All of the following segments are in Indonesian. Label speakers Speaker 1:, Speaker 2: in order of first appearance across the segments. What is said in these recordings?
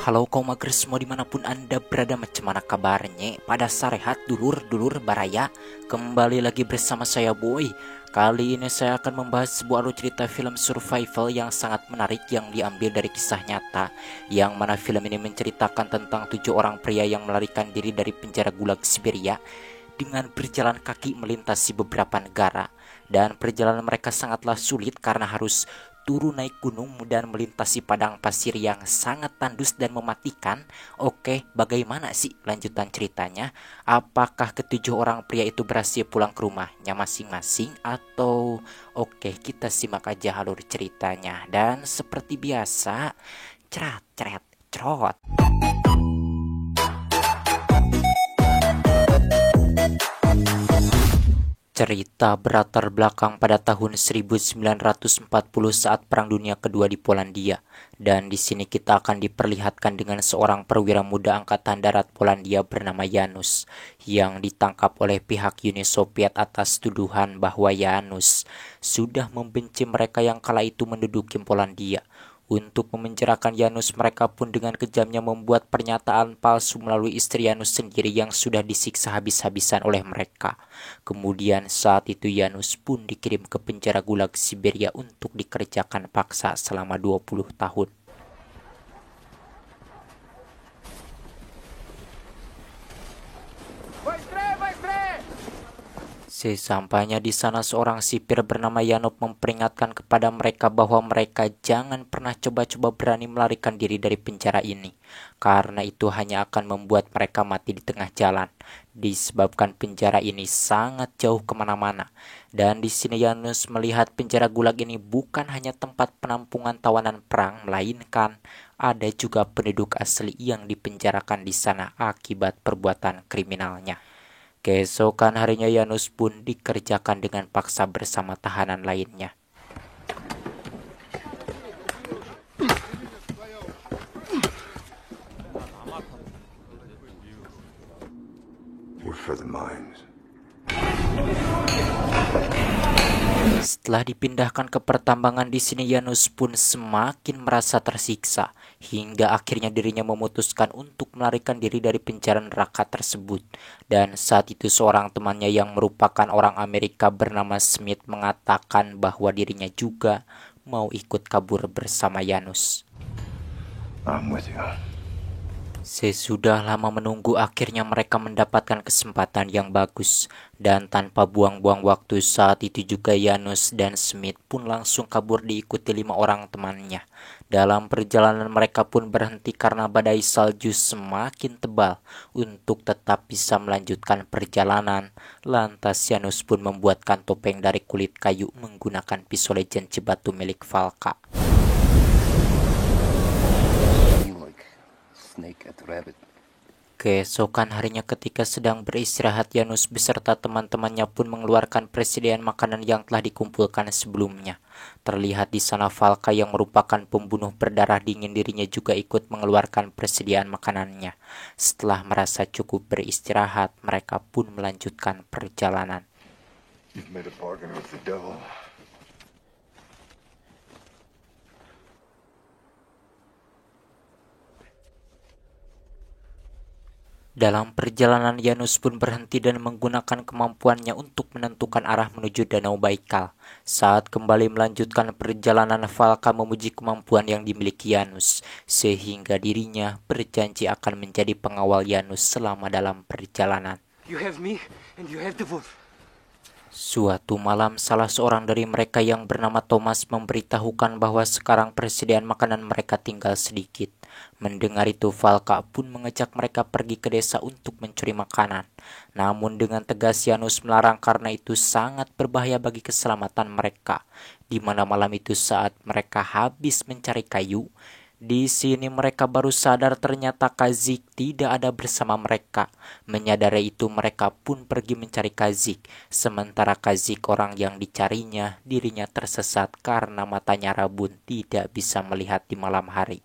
Speaker 1: Halo kaum magres semua dimanapun anda berada, macam mana kabarnya? Pada sarehat dulur-dulur baraya. Kembali lagi bersama saya Boy. Kali ini saya akan membahas sebuah alur cerita film survival yang sangat menarik yang diambil dari kisah nyata, yang mana film ini menceritakan tentang 7 orang pria yang melarikan diri dari penjara gulag Siberia dengan berjalan kaki melintasi beberapa negara. Dan perjalanan mereka sangatlah sulit karena harus turun naik gunung dan melintasi padang pasir yang sangat tandus dan mematikan. Oke, bagaimana sih lanjutan ceritanya? Apakah ketujuh orang pria itu berhasil pulang ke rumahnya masing-masing atau oke, kita simak aja alur ceritanya. Dan seperti biasa, cerat ceret cerot. Cerita berlatar belakang pada tahun 1940 saat Perang Dunia Kedua di Polandia. Dan di sini kita akan diperlihatkan dengan seorang perwira muda Angkatan Darat Polandia bernama Janus yang ditangkap oleh pihak Uni Soviet atas tuduhan bahwa Janus sudah membenci mereka yang kala itu menduduki Polandia. Untuk memenjarakan Janus, mereka pun dengan kejamnya membuat pernyataan palsu melalui istri Janus sendiri yang sudah disiksa habis-habisan oleh mereka. Kemudian saat itu Janus pun dikirim ke penjara gulag Siberia untuk dikerjakan paksa selama 20 tahun. Sesampainya di sana, seorang sipir bernama Yanov memperingatkan kepada mereka bahwa mereka jangan pernah coba-coba berani melarikan diri dari penjara ini, karena itu hanya akan membuat mereka mati di tengah jalan, disebabkan penjara ini sangat jauh kemana-mana. Dan di sini Janus melihat penjara gulag ini bukan hanya tempat penampungan tawanan perang, melainkan ada juga penduduk asli yang dipenjarakan di sana akibat perbuatan kriminalnya. Keesokan harinya Janus pun dikerjakan dengan paksa bersama tahanan lainnya.
Speaker 2: You're for the mines.
Speaker 1: Setelah dipindahkan ke pertambangan di sini, Janus pun semakin merasa tersiksa hingga akhirnya dirinya memutuskan untuk melarikan diri dari penjara neraka tersebut. Dan saat itu seorang temannya yang merupakan orang Amerika bernama Smith mengatakan bahwa dirinya juga mau ikut kabur bersama Janus.
Speaker 2: I'm with you.
Speaker 1: Sesudah lama menunggu, akhirnya mereka mendapatkan kesempatan yang bagus. Dan tanpa buang-buang waktu, saat itu juga Janus dan Smith pun langsung kabur diikuti 5 orang temannya. Dalam perjalanan mereka pun berhenti karena badai salju semakin tebal. Untuk tetap bisa melanjutkan perjalanan, lantas Janus pun membuatkan topeng dari kulit kayu menggunakan pisau legend Cibatu milik Valka. Keesokan harinya ketika sedang beristirahat, Janus beserta teman-temannya pun mengeluarkan persediaan makanan yang telah dikumpulkan sebelumnya. Terlihat di sana Valka yang merupakan pembunuh berdarah dingin, dirinya juga ikut mengeluarkan persediaan makanannya. Setelah merasa cukup beristirahat, mereka pun melanjutkan perjalanan.
Speaker 2: You've made a bargain with the devil.
Speaker 1: Dalam perjalanan, Janus pun berhenti dan menggunakan kemampuannya untuk menentukan arah menuju Danau Baikal. Saat kembali melanjutkan perjalanan, Valka memuji kemampuan yang dimiliki Janus, sehingga dirinya berjanji akan menjadi pengawal Janus selama dalam perjalanan.
Speaker 3: You have me and you have the wolf.
Speaker 1: Suatu malam, salah seorang dari mereka yang bernama Thomas memberitahukan bahwa sekarang persediaan makanan mereka tinggal sedikit. Mendengar itu, Valka pun mengajak mereka pergi ke desa untuk mencuri makanan. Namun dengan tegas Janus melarang karena itu sangat berbahaya bagi keselamatan mereka. Di mana malam itu saat mereka habis mencari kayu, di sini mereka baru sadar ternyata Kazik tidak ada bersama mereka. Menyadari itu, mereka pun pergi mencari Kazik. Sementara Kazik, orang yang dicarinya, dirinya tersesat karena matanya rabun, tidak bisa melihat di malam hari.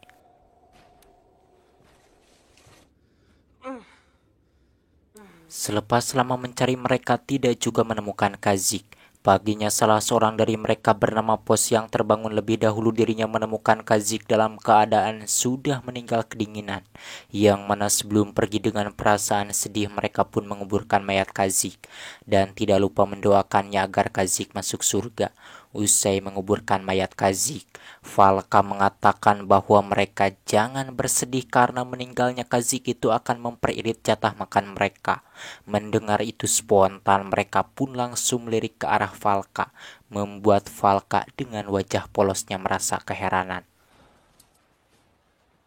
Speaker 1: Selepas lama mencari, mereka tidak juga menemukan Kazik. Paginya salah seorang dari mereka bernama Pos yang terbangun lebih dahulu dirinya menemukan Kazik dalam keadaan sudah meninggal kedinginan. Yang mana sebelum pergi dengan perasaan sedih mereka pun menguburkan mayat Kazik dan tidak lupa mendoakannya agar Kazik masuk surga. Usai menguburkan mayat Kazik, Valka mengatakan bahwa mereka jangan bersedih karena meninggalnya Kazik itu akan memperirit jatah makan mereka. Mendengar itu spontan mereka pun langsung melirik ke arah Valka, membuat Valka dengan wajah polosnya merasa keheranan.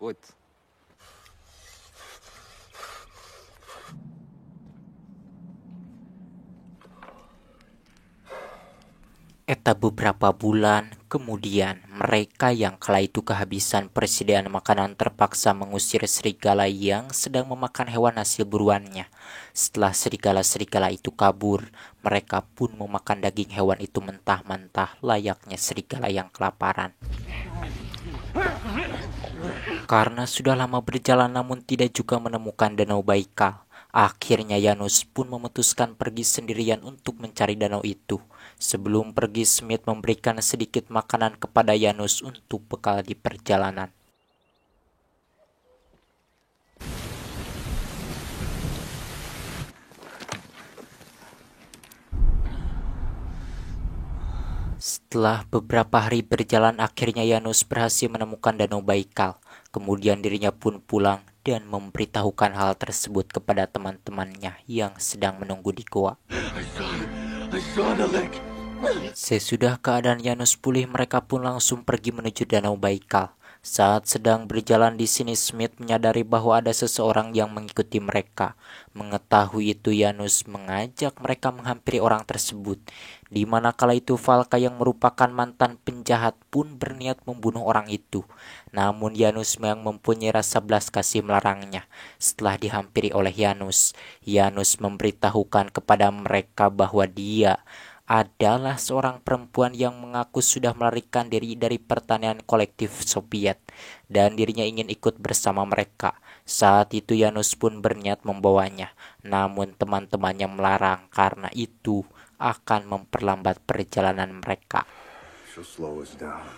Speaker 3: What?
Speaker 1: Eta beberapa bulan kemudian, mereka yang kala itu kehabisan persediaan makanan terpaksa mengusir serigala yang sedang memakan hewan hasil buruannya. Setelah serigala-serigala itu kabur, mereka pun memakan daging hewan itu mentah-mentah layaknya serigala yang kelaparan. Karena sudah lama berjalan namun tidak juga menemukan Danau Baikal, akhirnya Janus pun memutuskan pergi sendirian untuk mencari danau itu. Sebelum pergi, Smith memberikan sedikit makanan kepada Janus untuk bekal di perjalanan. Setelah beberapa hari berjalan, akhirnya Janus berhasil menemukan Danau Baikal. Kemudian dirinya pun pulang dan memberitahukan hal tersebut kepada teman-temannya yang sedang menunggu di goa.
Speaker 2: I saw the lake.
Speaker 1: Sesudah keadaan Janus pulih, mereka pun langsung pergi menuju Danau Baikal. Saat sedang berjalan di sini, Smith menyadari bahwa ada seseorang yang mengikuti mereka. Mengetahui itu, Janus mengajak mereka menghampiri orang tersebut. Di mana kala itu Valka yang merupakan mantan penjahat pun berniat membunuh orang itu. Namun Janus yang mempunyai rasa belas kasih melarangnya. Setelah dihampiri oleh Janus memberitahukan kepada mereka bahwa dia adalah seorang perempuan yang mengaku sudah melarikan diri dari pertanian kolektif Soviet dan dirinya ingin ikut bersama mereka. Saat itu Janus pun berniat membawanya, namun teman-temannya melarang karena itu akan memperlambat perjalanan mereka.
Speaker 2: She'll slow us down.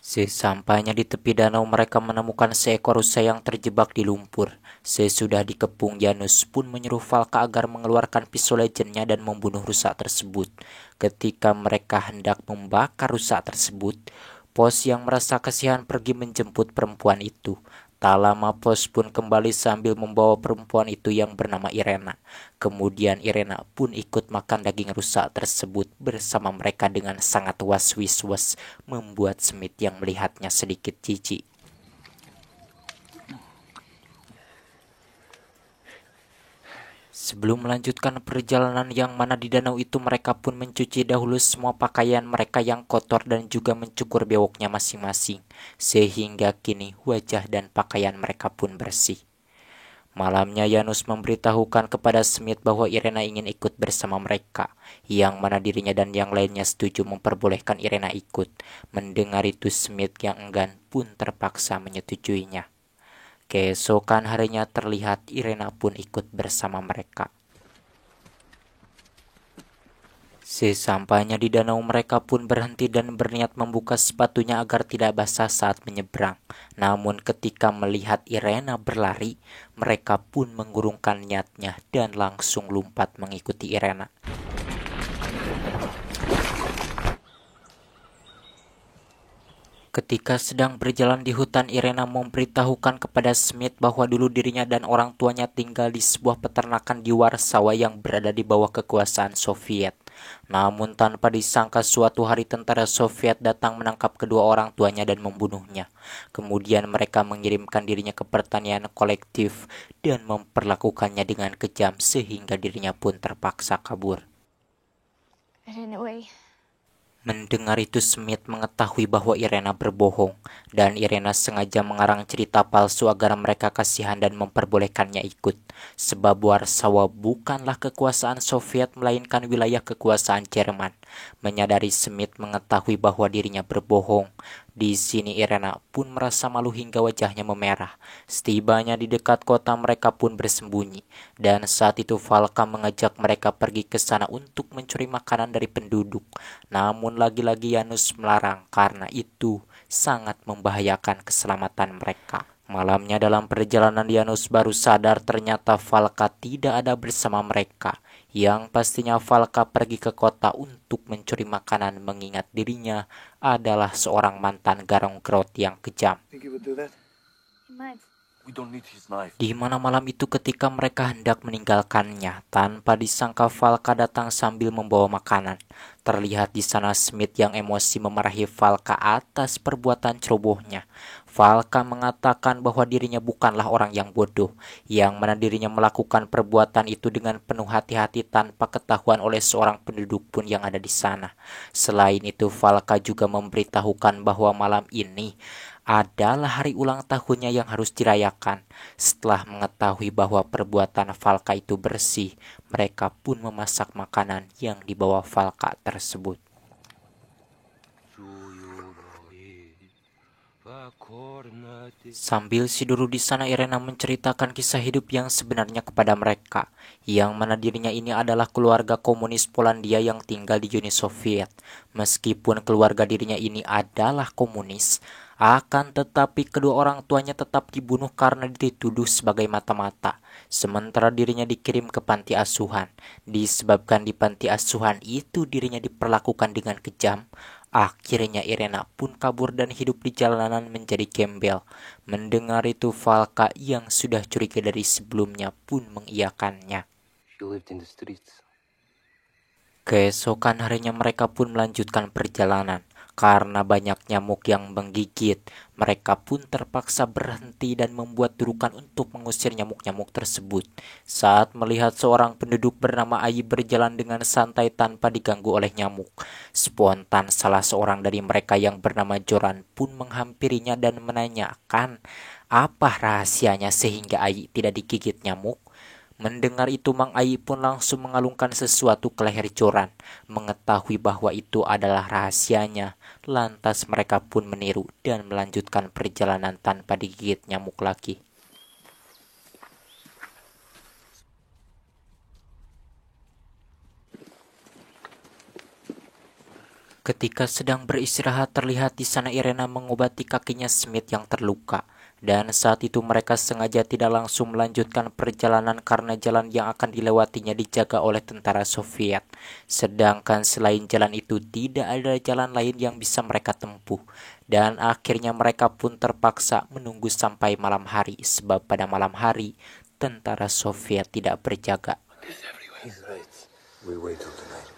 Speaker 1: Sesampainya di tepi danau, mereka menemukan seekor rusa yang terjebak di lumpur. Sesudah dikepung, Janus pun menyuruh Valka agar mengeluarkan pisau legendnya dan membunuh rusa tersebut. Ketika mereka hendak membakar rusa tersebut, Pos yang merasa kasihan pergi menjemput perempuan itu. Tak lama Pos pun kembali sambil membawa perempuan itu yang bernama Irena. Kemudian Irena pun ikut makan daging rusa tersebut bersama mereka dengan sangat was-was, membuat Smith yang melihatnya sedikit jijik. Sebelum melanjutkan perjalanan yang mana di danau itu, mereka pun mencuci dahulu semua pakaian mereka yang kotor dan juga mencukur bewoknya masing-masing, sehingga kini wajah dan pakaian mereka pun bersih. Malamnya Janus memberitahukan kepada Smith bahwa Irena ingin ikut bersama mereka, yang mana dirinya dan yang lainnya setuju memperbolehkan Irena ikut. Mendengar itu, Smith yang enggan pun terpaksa menyetujuinya. Keesokan harinya terlihat Irena pun ikut bersama mereka. Sesampainya di danau, mereka pun berhenti dan berniat membuka sepatunya agar tidak basah saat menyeberang. Namun ketika melihat Irena berlari, mereka pun mengurungkan niatnya dan langsung lompat mengikuti Irena. Ketika sedang berjalan di hutan, Irena memberitahukan kepada Smith bahwa dulu dirinya dan orang tuanya tinggal di sebuah peternakan di Warsawa yang berada di bawah kekuasaan Soviet. Namun tanpa disangka suatu hari tentara Soviet datang menangkap kedua orang tuanya dan membunuhnya. Kemudian mereka mengirimkan dirinya ke pertanian kolektif dan memperlakukannya dengan kejam sehingga dirinya pun terpaksa kabur. Mendengar itu, Smith mengetahui bahwa Irena berbohong dan Irena sengaja mengarang cerita palsu agar mereka kasihan dan memperbolehkannya ikut. Sebab Warsawa bukanlah kekuasaan Soviet melainkan wilayah kekuasaan Jerman. Menyadari Smith mengetahui bahwa dirinya berbohong. Di sini Irena pun merasa malu hingga wajahnya memerah. Setibanya di dekat kota mereka pun bersembunyi. Dan saat itu Valka mengajak mereka pergi ke sana untuk mencuri makanan dari penduduk. Namun lagi-lagi Janus melarang karena itu sangat membahayakan keselamatan mereka. Malamnya dalam perjalanan Janus baru sadar ternyata Valka tidak ada bersama mereka. Yang pastinya Valka pergi ke kota untuk mencuri makanan mengingat dirinya adalah seorang mantan garong gerot yang kejam.
Speaker 2: Think he would do that?
Speaker 4: He might.
Speaker 2: We don't need his knife.
Speaker 1: Di mana malam itu ketika mereka hendak meninggalkannya, tanpa disangka Valka datang sambil membawa makanan. Terlihat di sana Smith yang emosi memarahi Valka atas perbuatan cerobohnya. Valka mengatakan bahwa dirinya bukanlah orang yang bodoh, yang mana dirinya melakukan perbuatan itu dengan penuh hati-hati tanpa ketahuan oleh seorang penduduk pun yang ada di sana. Selain itu, Valka juga memberitahukan bahwa malam ini adalah hari ulang tahunnya yang harus dirayakan. Setelah mengetahui bahwa perbuatan Valka itu bersih, mereka pun memasak makanan yang dibawa Valka tersebut. Sambil si Duru di sana, Irena menceritakan kisah hidup yang sebenarnya kepada mereka, yang mana dirinya ini adalah keluarga komunis Polandia yang tinggal di Uni Soviet. Meskipun keluarga dirinya ini adalah komunis, akan tetapi kedua orang tuanya tetap dibunuh karena dituduh sebagai mata-mata. Sementara dirinya dikirim ke panti asuhan. Disebabkan di panti asuhan itu dirinya diperlakukan dengan kejam, akhirnya Irena pun kabur dan hidup di jalanan menjadi gembel. Mendengar itu Valka yang sudah curiga dari sebelumnya pun mengiyakannya.
Speaker 3: She lived in the streets.
Speaker 1: Keesokan harinya mereka pun melanjutkan perjalanan. Karena banyak nyamuk yang menggigit, mereka pun terpaksa berhenti dan membuat durukan untuk mengusir nyamuk-nyamuk tersebut. Saat melihat seorang penduduk bernama Ai berjalan dengan santai tanpa diganggu oleh nyamuk, spontan salah seorang dari mereka yang bernama Joran pun menghampirinya dan menanyakan apa rahasianya sehingga Ai tidak digigit nyamuk. Mendengar itu Mang Ai pun langsung mengalungkan sesuatu ke leher Joran. Mengetahui bahwa itu adalah rahasianya, lantas mereka pun meniru dan melanjutkan perjalanan tanpa digigit nyamuk lagi. Ketika sedang beristirahat, terlihat di sana Irena mengobati kakinya Smith yang terluka. Dan saat itu mereka sengaja tidak langsung melanjutkan perjalanan karena jalan yang akan dilewatinya dijaga oleh tentara Soviet. Sedangkan selain jalan itu tidak ada jalan lain yang bisa mereka tempuh. Dan akhirnya mereka pun terpaksa menunggu sampai malam hari, sebab pada malam hari tentara Soviet tidak berjaga.
Speaker 2: He's right. We wait till tonight.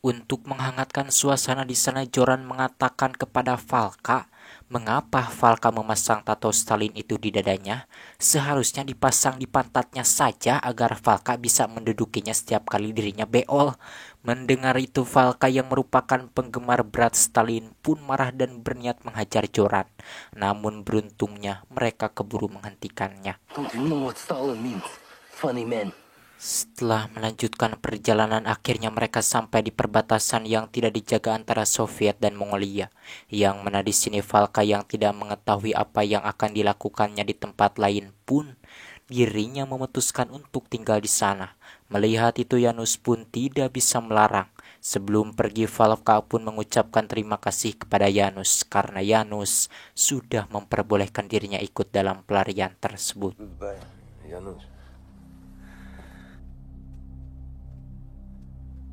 Speaker 1: Untuk menghangatkan suasana di sana, Joran mengatakan kepada Valka, mengapa Valka memasang tato Stalin itu di dadanya? Seharusnya dipasang di pantatnya saja agar Valka bisa mendudukinya setiap kali dirinya beol. Mendengar itu, Valka yang merupakan penggemar berat Stalin pun marah dan berniat menghajar Joran. Namun beruntungnya mereka keburu menghentikannya.
Speaker 3: Don't you know what Stalin means? Funny man.
Speaker 1: Setelah melanjutkan perjalanan, akhirnya mereka sampai di perbatasan yang tidak dijaga antara Soviet dan Mongolia. Yang mana di sini Valka yang tidak mengetahui apa yang akan dilakukannya di tempat lain pun, dirinya memutuskan untuk tinggal di sana. Melihat itu Janus pun tidak bisa melarang. Sebelum pergi, Valka pun mengucapkan terima kasih kepada Janus karena Janus sudah memperbolehkan dirinya ikut dalam pelarian tersebut.
Speaker 2: Goodbye, Janus.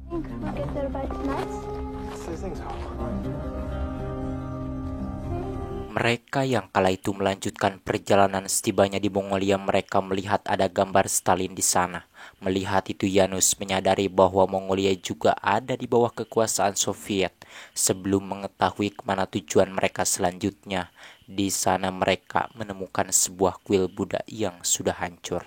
Speaker 4: Think we'll get there by tonight?
Speaker 2: I think so.
Speaker 1: Mereka yang kala itu melanjutkan perjalanan. Setibanya di Mongolia, mereka melihat ada gambar Stalin di sana. Melihat itu Janus menyadari bahwa Mongolia juga ada di bawah kekuasaan Soviet. Sebelum mengetahui kemana tujuan mereka selanjutnya, di sana mereka menemukan sebuah kuil Buddha yang sudah hancur.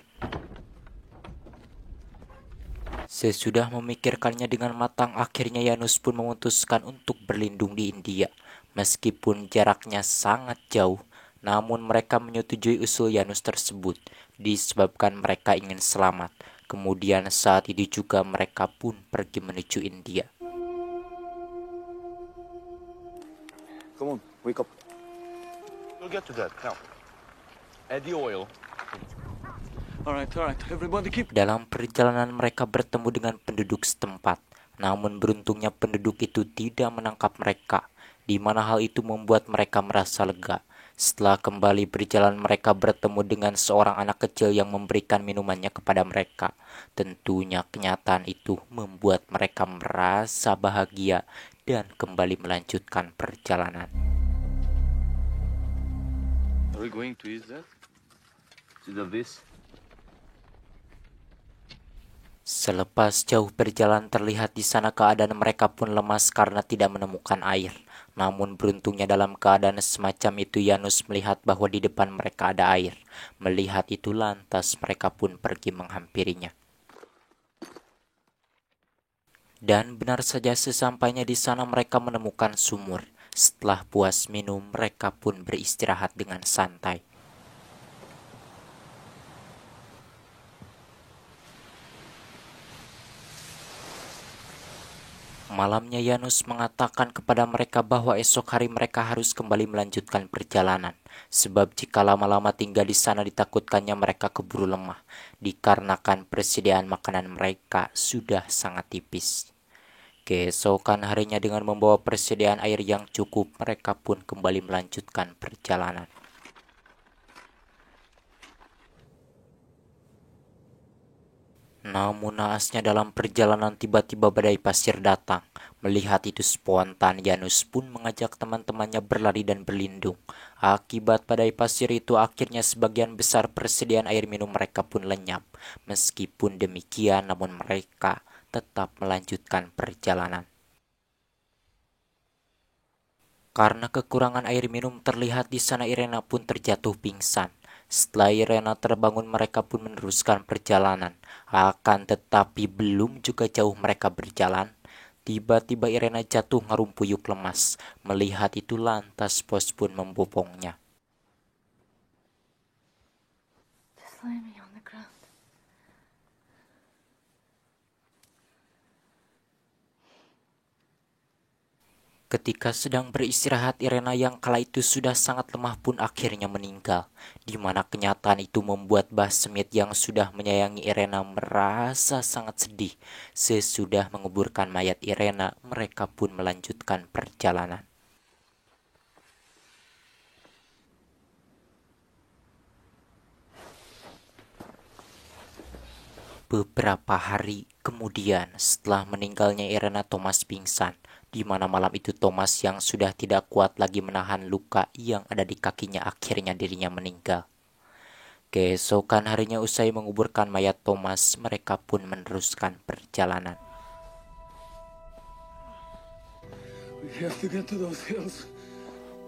Speaker 1: Sesudah memikirkannya dengan matang, akhirnya Janus pun memutuskan untuk berlindung di India. Meskipun jaraknya sangat jauh, namun mereka menyetujui usul Janus tersebut, disebabkan mereka ingin selamat. Kemudian saat itu juga mereka pun pergi menuju India.
Speaker 2: Come on, wake up.
Speaker 5: We'll get to that. Now, add the oil. All right. Everybody keep.
Speaker 1: Dalam perjalanan mereka bertemu dengan penduduk setempat. Namun beruntungnya penduduk itu tidak menangkap mereka, di mana hal itu membuat mereka merasa lega. Setelah kembali berjalan, mereka bertemu dengan seorang anak kecil yang memberikan minumannya kepada mereka. Tentunya kenyataan itu membuat mereka merasa bahagia dan kembali melanjutkan perjalanan.
Speaker 5: Are we going to eat that?
Speaker 3: To the this?
Speaker 1: Selepas jauh berjalan, terlihat di sana keadaan mereka pun lemas karena tidak menemukan air. Namun beruntungnya dalam keadaan semacam itu Janus melihat bahwa di depan mereka ada air. Melihat itu lantas mereka pun pergi menghampirinya. Dan benar saja sesampainya di sana mereka menemukan sumur. Setelah puas minum, mereka pun beristirahat dengan santai. Malamnya Janus mengatakan kepada mereka bahwa esok hari mereka harus kembali melanjutkan perjalanan. Sebab jika lama-lama tinggal di sana ditakutkannya mereka keburu lemah, dikarenakan persediaan makanan mereka sudah sangat tipis. Keesokan harinya dengan membawa persediaan air yang cukup, mereka pun kembali melanjutkan perjalanan. Namun naasnya dalam perjalanan tiba-tiba badai pasir datang. Melihat itu spontan Janus pun mengajak teman-temannya berlari dan berlindung. Akibat badai pasir itu akhirnya sebagian besar persediaan air minum mereka pun lenyap. Meskipun demikian namun mereka tetap melanjutkan perjalanan. Karena kekurangan air minum terlihat di sana Irena pun terjatuh pingsan. Setelah Irena terbangun mereka pun meneruskan perjalanan. Akan tetapi belum juga jauh mereka berjalan, tiba-tiba Irena jatuh ngerumpuyuk lemas. Melihat itu lantas Pos pun membopongnya.
Speaker 4: Just lay me on the ground.
Speaker 1: Ketika sedang beristirahat, Irena yang kala itu sudah sangat lemah pun akhirnya meninggal. Di mana kenyataan itu membuat Mbah Semit yang sudah menyayangi Irena merasa sangat sedih. Sesudah menguburkan mayat Irena, mereka pun melanjutkan perjalanan. Beberapa hari kemudian setelah meninggalnya Irena, Thomas pingsan. Di mana malam itu Thomas yang sudah tidak kuat lagi menahan luka yang ada di kakinya akhirnya dirinya meninggal. Keesokan harinya usai menguburkan mayat Thomas, mereka pun meneruskan perjalanan.
Speaker 5: We have to get to those hills.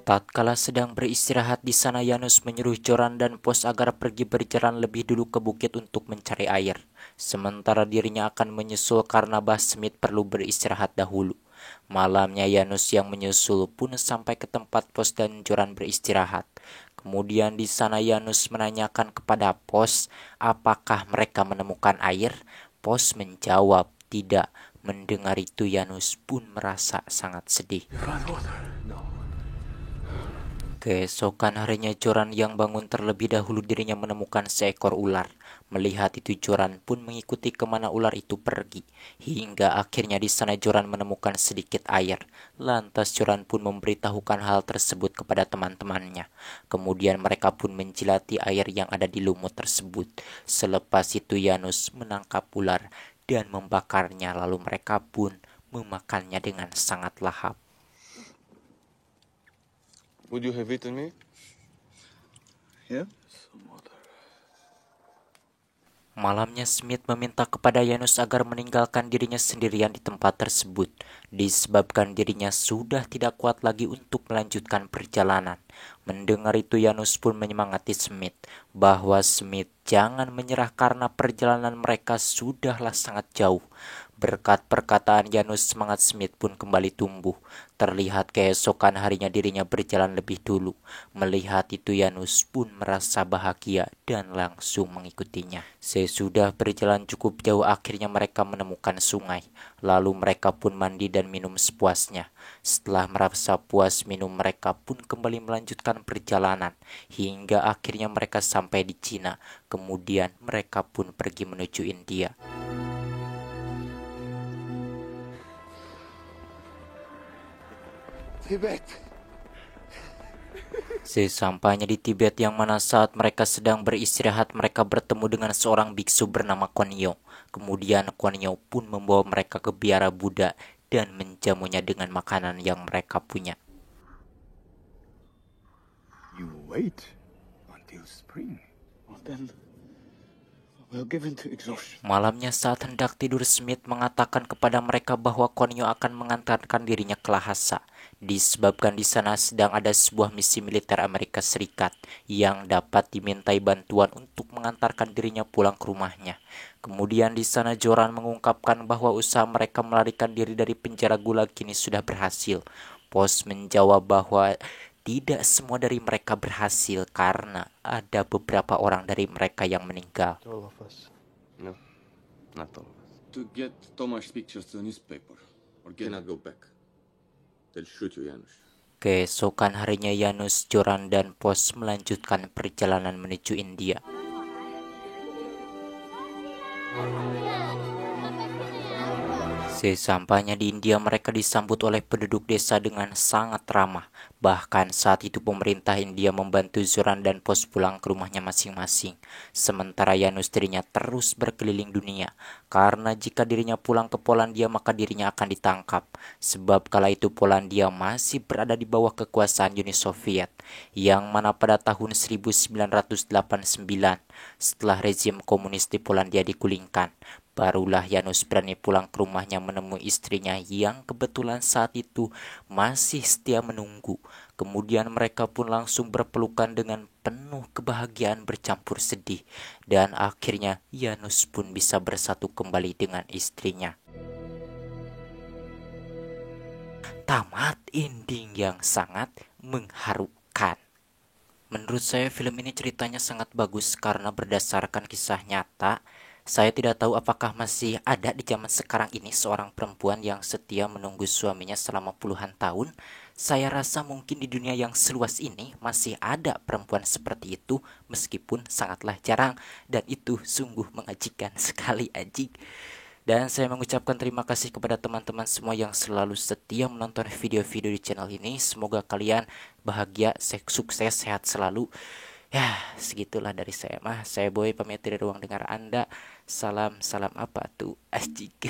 Speaker 1: Tatkala sedang beristirahat di sana, Janus menyuruh Joran dan Pos agar pergi berjalan lebih dulu ke bukit untuk mencari air. Sementara dirinya akan menyusul karena Mbah Semit perlu beristirahat dahulu. Malamnya Janus yang menyusul pun sampai ke tempat Pos dan Joran beristirahat. Kemudian di sana Janus menanyakan kepada Pos apakah mereka menemukan air. Pos menjawab tidak. Mendengar itu Janus pun merasa sangat sedih.
Speaker 5: You found water.
Speaker 1: Keesokan harinya Joran yang bangun terlebih dahulu dirinya menemukan seekor ular. Melihat itu Joran pun mengikuti kemana ular itu pergi. Hingga akhirnya di sana Joran menemukan sedikit air. Lantas Joran pun memberitahukan hal tersebut kepada teman-temannya. Kemudian mereka pun menjilati air yang ada di lumut tersebut. Selepas itu Janus menangkap ular dan membakarnya, lalu mereka pun memakannya dengan sangat lahap.
Speaker 5: Would you have eaten me? Yeah. Some water.
Speaker 1: Malamnya Smith meminta kepada Janus agar meninggalkan dirinya sendirian di tempat tersebut, disebabkan dirinya sudah tidak kuat lagi untuk melanjutkan perjalanan. Mendengar itu Janus pun menyemangati Smith bahwa Smith jangan menyerah karena perjalanan mereka sudahlah sangat jauh. Berkat perkataan Janus, semangat Smith pun kembali tumbuh. Terlihat keesokan harinya dirinya berjalan lebih dulu. Melihat itu Janus pun merasa bahagia dan langsung mengikutinya. Sesudah berjalan cukup jauh akhirnya mereka menemukan sungai. Lalu mereka pun mandi dan minum sepuasnya. Setelah merasa puas minum mereka pun kembali melanjutkan perjalanan. Hingga akhirnya mereka sampai di Cina. Kemudian mereka pun pergi menuju India.
Speaker 2: Tibet.
Speaker 1: Sesampainya di Tibet yang mana saat mereka sedang beristirahat mereka bertemu dengan seorang biksu bernama Kuan Yin. Kemudian Kuan Yin pun membawa mereka ke biara Buddha dan menjamunya dengan makanan yang mereka punya.
Speaker 2: You wait until spring.
Speaker 5: Well, then we'll give in to exhaustion.
Speaker 1: Malamnya saat hendak tidur, Smith mengatakan kepada mereka bahwa Kuan Yin akan mengantarkan dirinya ke Lhasa. Disebabkan di sana sedang ada sebuah misi militer Amerika Serikat yang dapat dimintai bantuan untuk mengantarkan dirinya pulang ke rumahnya. Kemudian di sana Joran mengungkapkan bahwa usaha mereka melarikan diri dari penjara gulag kini sudah berhasil. Pos menjawab bahwa tidak semua dari mereka berhasil karena ada beberapa orang dari mereka yang meninggal.
Speaker 2: All of us.
Speaker 3: No, not all of us.
Speaker 6: To get Tomas' pictures to the newspaper. Or get
Speaker 3: Cannot go back. They'll shoot you, Janusz.
Speaker 1: Keesokan harinya Janus, Joran, dan Pos melanjutkan perjalanan menuju India. Sesampainya di India mereka disambut oleh penduduk desa dengan sangat ramah. Bahkan saat itu pemerintah India membantu Joran dan Pos pulang ke rumahnya masing-masing. Sementara Janus dirinya terus berkeliling dunia. Karena jika dirinya pulang ke Polandia maka dirinya akan ditangkap. Sebab kala itu Polandia masih berada di bawah kekuasaan Uni Soviet. Yang mana pada tahun 1989 setelah rezim komunis di Polandia digulingkan, barulah Janus berani pulang ke rumahnya menemui istrinya yang kebetulan saat itu masih setia menunggu. Kemudian mereka pun langsung berpelukan dengan penuh kebahagiaan bercampur sedih. Dan akhirnya Janus pun bisa bersatu kembali dengan istrinya. Tamat ending yang sangat mengharukan. Menurut saya film ini ceritanya sangat bagus karena berdasarkan kisah nyata. Saya tidak tahu apakah masih ada di zaman sekarang ini seorang perempuan yang setia menunggu suaminya selama puluhan tahun. Saya rasa mungkin di dunia yang seluas ini masih ada perempuan seperti itu meskipun sangatlah jarang. Dan itu sungguh mengajikan sekali ajik. Dan saya mengucapkan terima kasih kepada teman-teman semua yang selalu setia menonton video-video di channel ini. Semoga kalian bahagia, sukses, sehat selalu. Ya, segitulah dari saya mah. Saya Boy pamit dari ruang dengar Anda. Salam apa tuh? Asik.